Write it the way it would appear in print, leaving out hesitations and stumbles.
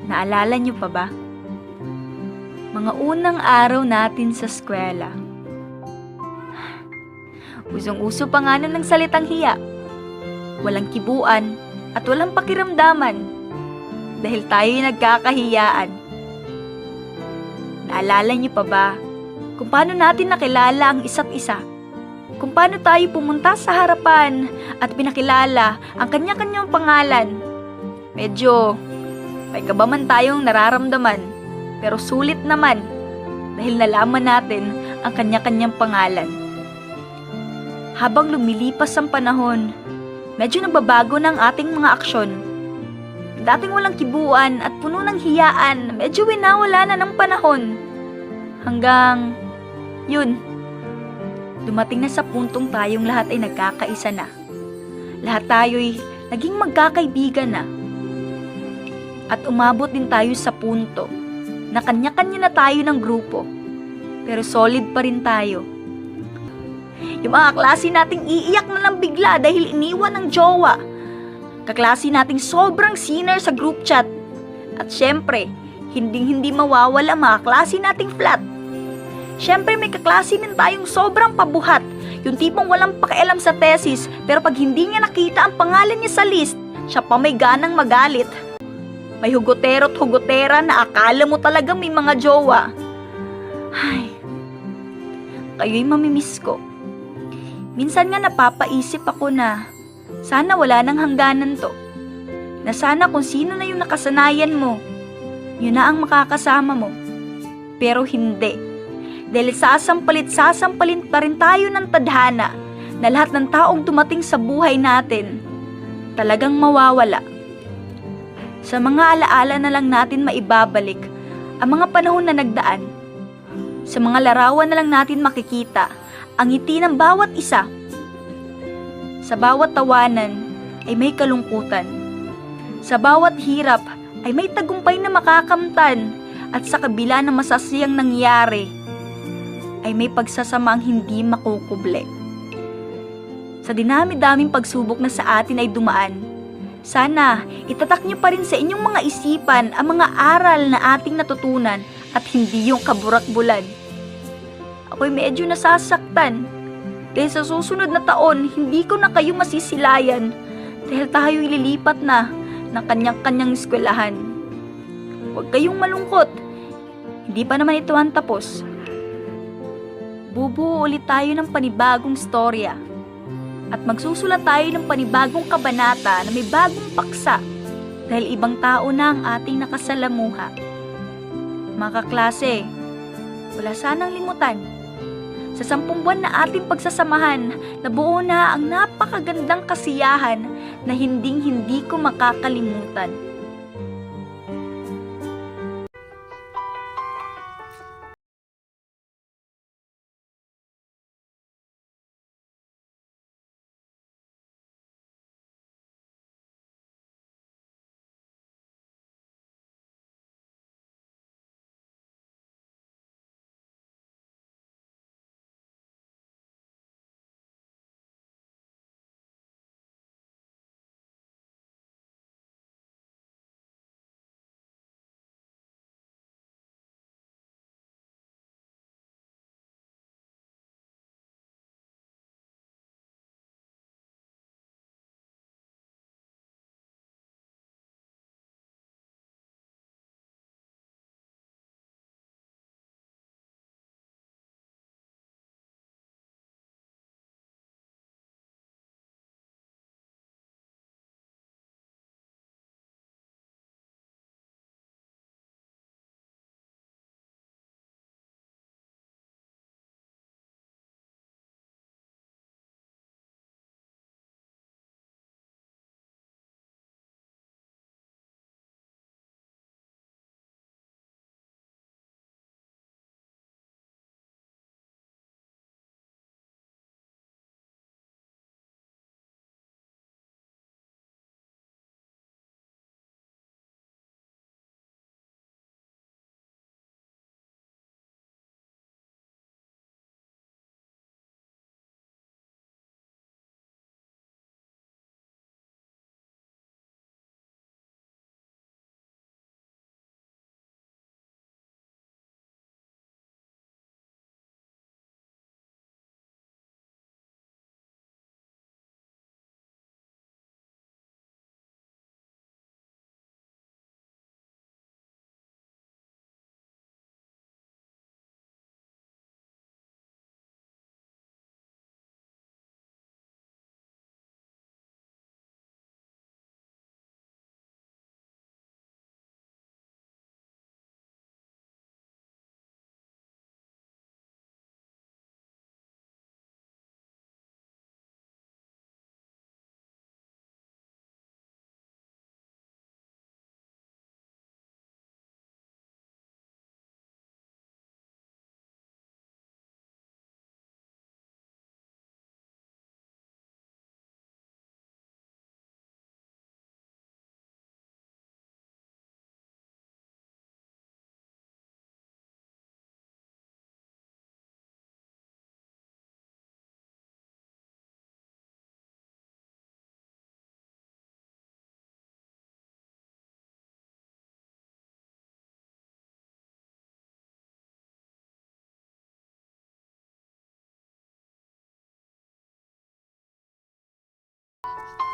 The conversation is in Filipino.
Naalala niyo pa ba? Mga unang araw natin sa eskwela. Usong-uso pa nga nun ng salitang hiya. Walang kibuan at walang pakiramdaman dahil tayo'y nagkakahiyaan. Naalala niyo pa ba kung paano natin nakilala ang isa't isa? Kung paano tayo pumunta sa harapan at pinakilala ang kanya-kanyang pangalan? Medyo may kaba man tayong nararamdaman, pero sulit naman dahil nalaman natin ang kanya-kanyang pangalan. Habang lumilipas ang panahon, medyo nagbabago ng ating mga aksyon. Dating walang kibuan at puno ng hiyaan, medyo winawala na ng panahon. Hanggang, yun, dumating na sa puntong tayong lahat ay nagkakaisa na. Lahat tayo'y naging magkakaibigan na. At umabot din tayo sa punto na kanya-kanya na tayo ng grupo. Pero solid pa rin tayo. Yung mga kaklase nating iiyak na lang bigla dahil iniwan ng jowa. Kaklase nating sobrang sinner sa group chat. At syempre, hindi mawawala mga klase nating flat. Syempre may kaklase din tayong sobrang pabuhat. Yung tipong walang pakialam sa thesis, pero pag hindi niya nakita ang pangalan niya sa list, siya pa may ganang magalit. May hugotero at hugotera na akala mo talaga may mga jowa. Ay, kayo'y mamimiss ko. Minsan nga napapaisip ako na sana wala nang hangganan to. Na sana kung sino na yung nakasanayan mo, yun na ang makakasama mo. Pero hindi. Dahil sasampalin pa rin tayo ng tadhana na lahat ng taong dumating sa buhay natin talagang mawawala. Sa mga alaala na lang natin maibabalik ang mga panahon na nagdaan. Sa mga larawan na lang natin makikita ang ngiti ng bawat isa. Sa bawat tawanan ay may kalungkutan. Sa bawat hirap ay may tagumpay na makakamtan. At sa kabila ng masasayang nangyari ay may pagsasamaang hindi makukuble. Sa dinami-daming pagsubok na sa atin ay dumaan, sana itatak niyo pa rin sa inyong mga isipan ang mga aral na ating natutunan at hindi yung kaburak-bulan. Ako'y medyo nasasaktan dahil sa susunod na taon hindi ko na kayo masisilayan dahil tayo'y lilipat na ng kanyang-kanyang eskwelahan. Huwag kayong malungkot, hindi pa naman ito ang tapos. Bubuo ulit tayo ng panibagong storya. At magsusulat tayo ng panibagong kabanata na may bagong paksa dahil ibang tao na ang ating nakasalamuha. Mga kaklase, wala sanang limutan. Sa 10 buwan na ating pagsasamahan, nabuo na ang napakagandang kasiyahan na hinding-hindi ko makakalimutan.